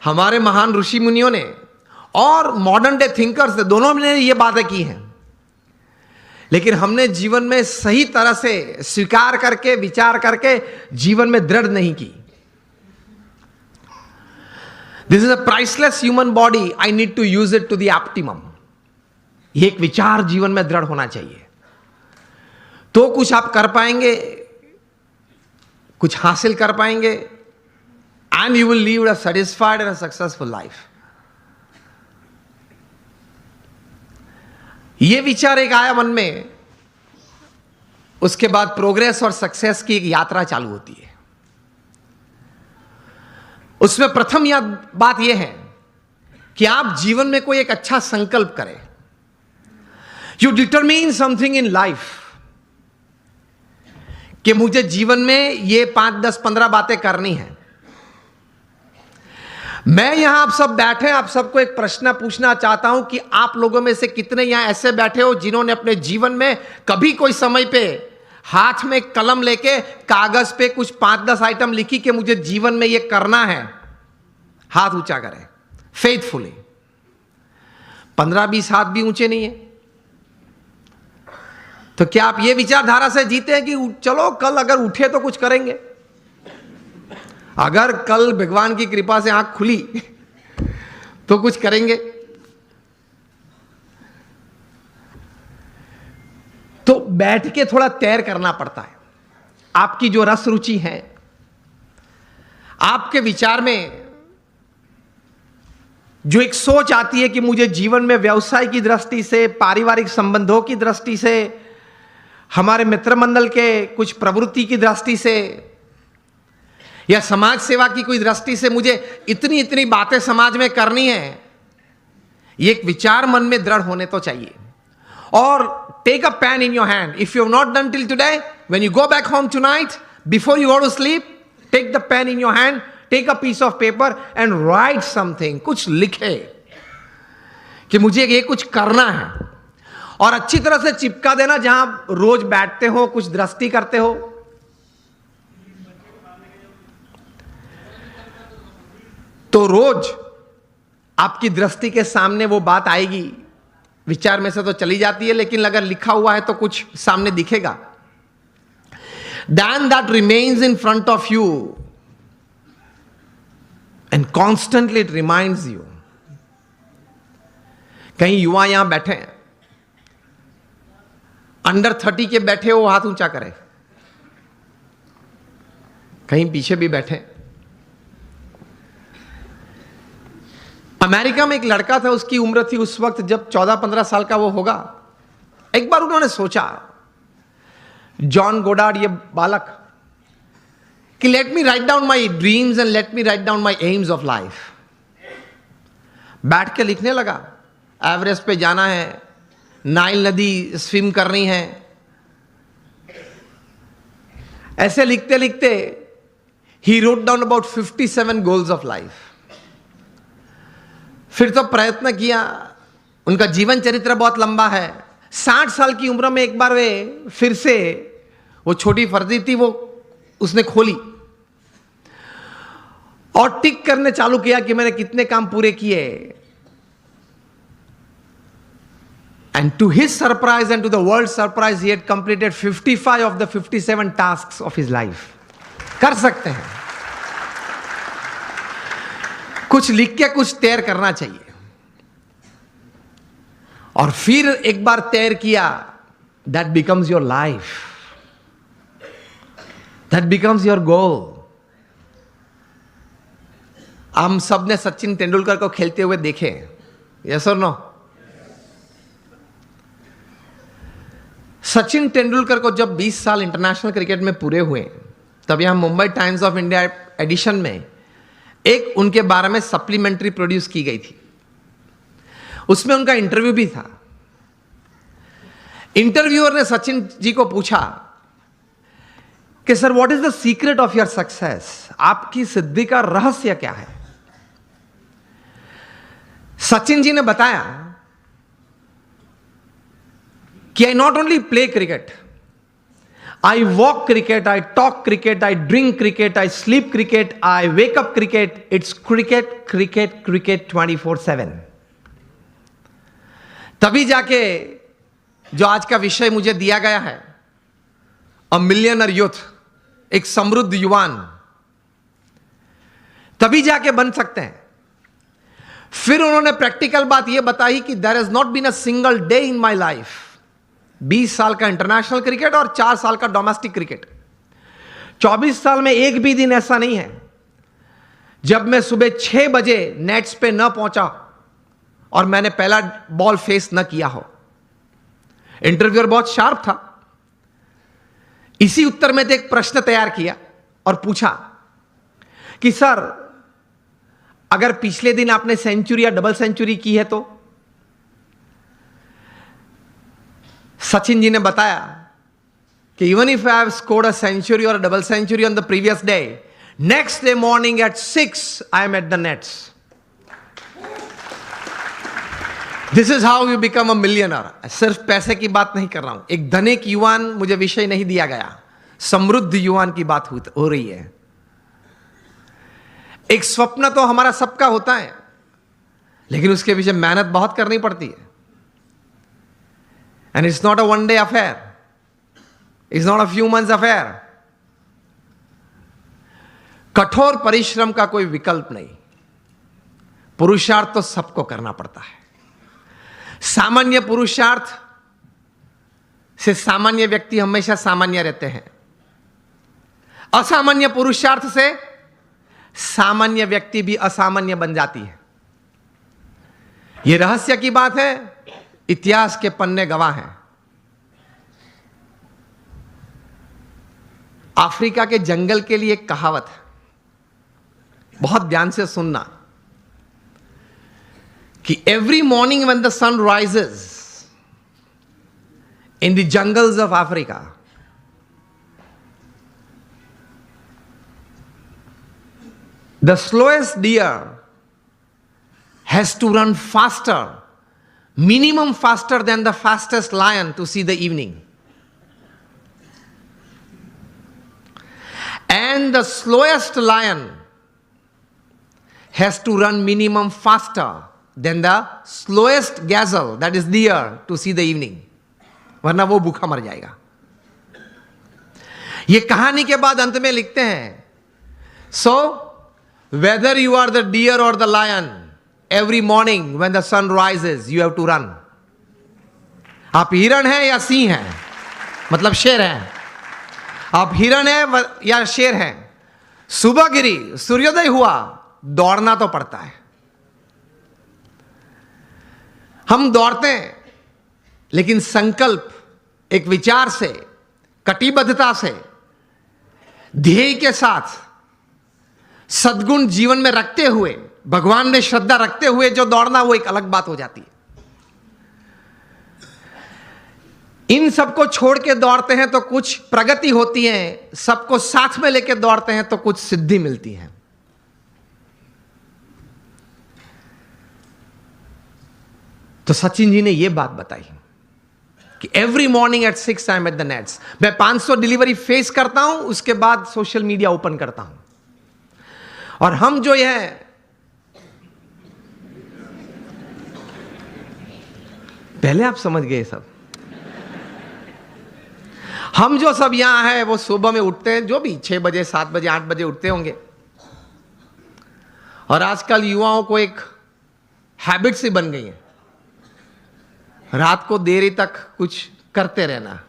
हमारे महान ऋषि मुनियों ने और मॉडर्न डे थिंकर्स ने, दोनों ने ये बातें की हैं, लेकिन हमने जीवन में सही तरह से स्वीकार करके, विचार करके जीवन में दृढ़ नहीं की। This is a priceless human body, I need to use it to the optimum. ये एक विचार जीवन में दृढ़ होना चाहिए, तो कुछ आप कर पाएंगे, कुछ हासिल कर पाएंगे, and you will leave a satisfied and a successful life. ये विचार एक आया मन में, उसके बाद प्रोग्रेस और सक्सेस की एक यात्रा चालू होती है। उसमें प्रथम बात यह है कि आप जीवन में कोई एक अच्छा संकल्प करें। You determine something in life कि मुझे जीवन में ये 5, 10, 15 बातें करनी है। मैं यहां आप सब बैठे, आप सबको एक प्रश्न पूछना चाहता हूं कि आप लोगों में से कितने यहां ऐसे बैठे हो जिन्होंने अपने जीवन में कभी कोई समय पे हाथ में कलम लेके कागज पे कुछ 5-10 आइटम लिखी कि मुझे जीवन में ये करना है? हाथ ऊंचा करें फेथफुली। 15-20 हाथ भी ऊंचे नहीं है। तो क्या आप ये विचारधारा से जीते हैं कि चलो कल अगर उठे तो कुछ करेंगे? अगर कल भगवान की कृपा से आंख खुली तो कुछ करेंगे? तो बैठ के थोड़ा तैर करना पड़ता है। आपकी जो रस रुचि है, आपके विचार में जो एक सोच आती है कि मुझे जीवन में व्यवसाय की दृष्टि से, पारिवारिक संबंधों की दृष्टि से, हमारे मित्र मंडल के कुछ प्रवृत्ति की दृष्टि से, या समाज सेवा की कोई दृष्टि से मुझे इतनी इतनी बातें समाज में करनी है, ये एक विचार मन में दृढ़ होने तो चाहिए। और take a pen in your hand. If you have not done till today, when you go back home tonight, before you go to sleep, take the pen in your hand, take a piece of paper and write something. कुछ लिखे कि मुझे ये कुछ करना है, और अच्छी तरह से चिपका देना जहां रोज बैठते हो, कुछ दृष्टि करते हो। तो रोज आपकी दृष्टि के सामने वो बात आएगी। विचार में से तो चली जाती है, लेकिन अगर लिखा हुआ है तो कुछ सामने दिखेगा। Then that remains in front of you and constantly it reminds you. कहीं युवा यहां बैठे हैं, अंडर 30 के बैठे हो, हाथ ऊंचा करें। कहीं पीछे भी बैठे। अमेरिका में एक लड़का था, उसकी उम्र थी उस वक्त जब 14-15 साल का वो होगा। एक बार उन्होंने सोचा, जॉन गोडार्ड ये बालक, कि let me write down my dreams and let me write down my AIIMS of life. बैठ के लिखने लगा, एवरेस्ट पे जाना है, नाइल नदी स्विम करनी है। ऐसे लिखते लिखते he wrote down about 57 goals of life. फिर तो प्रयत्न किया, उनका जीवन चरित्र बहुत लंबा है। 60 साल की उम्र में एक बार वे फिर से वो छोटी फर्जी थी वो उसने खोली और टिक करने चालू किया कि मैंने कितने काम पूरे किए। And to his surprise and to the world surprise he had completed 55 of the 57 tasks of his life. कर सकते हैं, कुछ लिख के कुछ तैर करना चाहिए। और फिर एक बार तैर किया, that becomes your life, that becomes your goal. हम सब ने सचिन तेंदुलकर को खेलते हुए देखे, यस और नो? सचिन तेंदुलकर को जब 20 साल इंटरनेशनल क्रिकेट में पूरे हुए, तब यहां Mumbai Times of India edition में एक उनके बारे में सप्लीमेंट्री प्रोड्यूस की गई थी। उसमें उनका इंटरव्यू भी था। इंटरव्यूअर ने सचिन जी को पूछा कि sir, what is the secret of your success? आपकी सिद्धि का रहस्य क्या है? सचिन जी ने बताया कि I not only play cricket, I walk cricket, I talk cricket, I drink cricket, I sleep cricket, I wake up cricket. It's cricket, cricket, cricket 24/7. तभी जाके जो आज का विषय मुझे दिया गया है, अ मिलियनर यूथ, एक समृद्ध युवान, तभी जाके बन सकते हैं. फिर उन्होंने प्रैक्टिकल बात यह बताई कि there has not been a single day in my life. 20 साल का इंटरनेशनल क्रिकेट और 4 साल का डोमेस्टिक क्रिकेट, 24 साल में एक भी दिन ऐसा नहीं है जब मैं सुबह 6 बजे नेट्स पे न पहुंचा और मैंने पहला बॉल फेस न किया हो. इंटरव्यूअर बहुत शार्प था. इसी उत्तर में से एक प्रश्न तैयार किया और पूछा कि सर, अगर पिछले दिन आपने सेंचुरी या डबल सेंचुरी की है तो? सचिन जी ने बताया कि even if I have scored a century और double century on the previous day, next day morning at 6 I am at the nets. This is how you become a millionaire. सिर्फ पैसे की बात नहीं कर रहा हूं. एक धनिक युवान मुझे विषय नहीं दिया गया, समृद्ध युवान की बात हो रही है. एक स्वप्न तो हमारा सबका होता है, लेकिन उसके पीछे मेहनत बहुत करनी पड़ती है. And it's not a one day affair, it's not a few months affair. कठोर परिश्रम का कोई विकल्प नहीं. पुरुषार्थ तो सबको करना पड़ता है. सामान्य पुरुषार्थ से सामान्य व्यक्ति हमेशा सामान्य रहते हैं. असामान्य पुरुषार्थ से सामान्य व्यक्ति भी असामान्य बन जाती है. यह रहस्य की बात है, इतिहास के पन्ने गवाह हैं. अफ्रीका के जंगल के लिए एक कहावत है, बहुत ध्यान से सुनना, कि every morning when the sun rises in the jungles of Africa, the slowest deer has to run faster, minimum faster than the fastest lion to see the evening. And the slowest lion has to run minimum faster than the slowest gazelle, that is deer, to see the evening. वरना वो भूखा मर जाएगा. ये कहानी के बाद अंत में लिखते हैं, so whether you are the deer or the lion, every morning when the sun rises, you have to run. आप हिरण हैं या सिंह हैं, मतलब शेर हैं. आप हिरण हैं या शेर हैं, सुबह गिरी, सूर्योदय हुआ, दौड़ना तो पड़ता है. हम दौड़ते हैं, लेकिन संकल्प, एक विचार से, कटिबद्धता से, ध्येय के साथ, सद्गुण जीवन में रखते हुए, भगवान में श्रद्धा रखते हुए जो दौड़ना, वो एक अलग बात हो जाती है. इन सबको छोड़ के दौड़ते हैं तो कुछ प्रगति होती है, सबको साथ में लेके दौड़ते हैं तो कुछ सिद्धि मिलती है. तो सचिन जी ने यह बात बताई कि every morning at 6 I am at the nets. मैं 500 डिलीवरी फेस करता हूं, उसके बाद सोशल मीडिया ओपन करता हूं. और हम जो है, पहले आप समझ गए सब, हम जो सब यहां हैं वो सुबह में उठते हैं, जो भी 6 बजे 7 बजे 8 बजे उठते होंगे. और आजकल युवाओं को एक हैबिट सी बन गई है, रात को देरी तक कुछ करते रहना.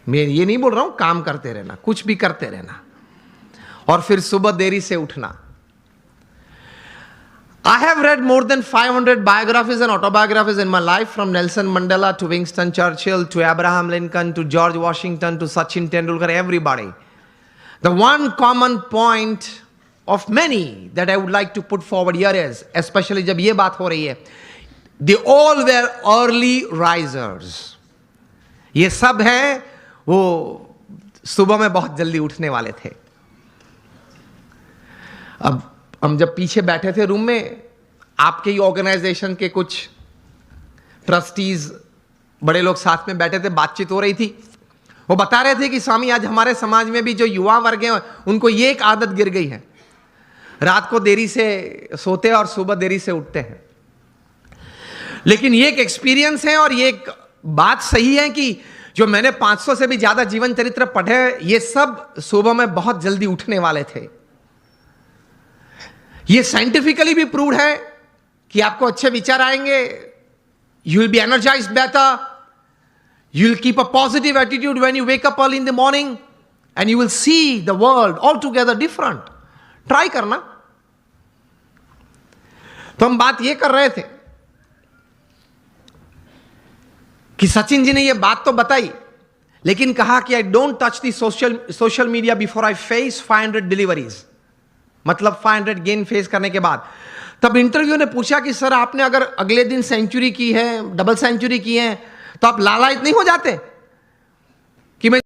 मैं ये नहीं बोल रहा हूं काम करते रहना, कुछ भी करते रहना, और फिर सुबह देरी से उठना. I have read more than 500 biographies and autobiographies in my life, from Nelson Mandela to Winston Churchill to Abraham Lincoln to George Washington to Sachin Tendulkar, everybody. The one common point of many that I would like to put forward here is, especially जब ये बात हो रही है, they all were early risers. ये सब हैं वो सुबह में बहुत जल्दी उठने वाले थे. अब हम जब पीछे बैठे थे रूम में, आपके ही ऑर्गेनाइजेशन के कुछ ट्रस्टीज, बड़े लोग साथ में बैठे थे, बातचीत हो रही थी. वो बता रहे थे कि स्वामी आज हमारे समाज में भी जो युवा वर्ग है उनको ये एक आदत गिर गई है, रात को देरी से सोते हैं और सुबह देरी से उठते हैं। लेकिन ये एक एक्सपीरियंस है और ये एक बात सही है कि जो मैंने 500 से भी ज्यादा जीवन चरित्र पढ़े, ये सब सुबह में बहुत जल्दी उठने वाले थे। ये साइंटिफिकली भी प्रूव्ड है कि आपको अच्छे विचार आएंगे, you will be energised better, you will keep a positive attitude when you wake up early in the morning and you will see the world altogether different. Try करना। तो हम बात ये कर रहे थे कि सचिन जी ने ये बात तो बताई, लेकिन कहा कि I don't touch the social media before I face 500 deliveries, मतलब 500 गेन फेस करने के बाद। तब इंटरव्यू ने पूछा कि सर आपने अगर अगले दिन सेंचुरी की है, डबल सेंचुरी की है, तो आप लालायित नहीं हो जाते कि मैं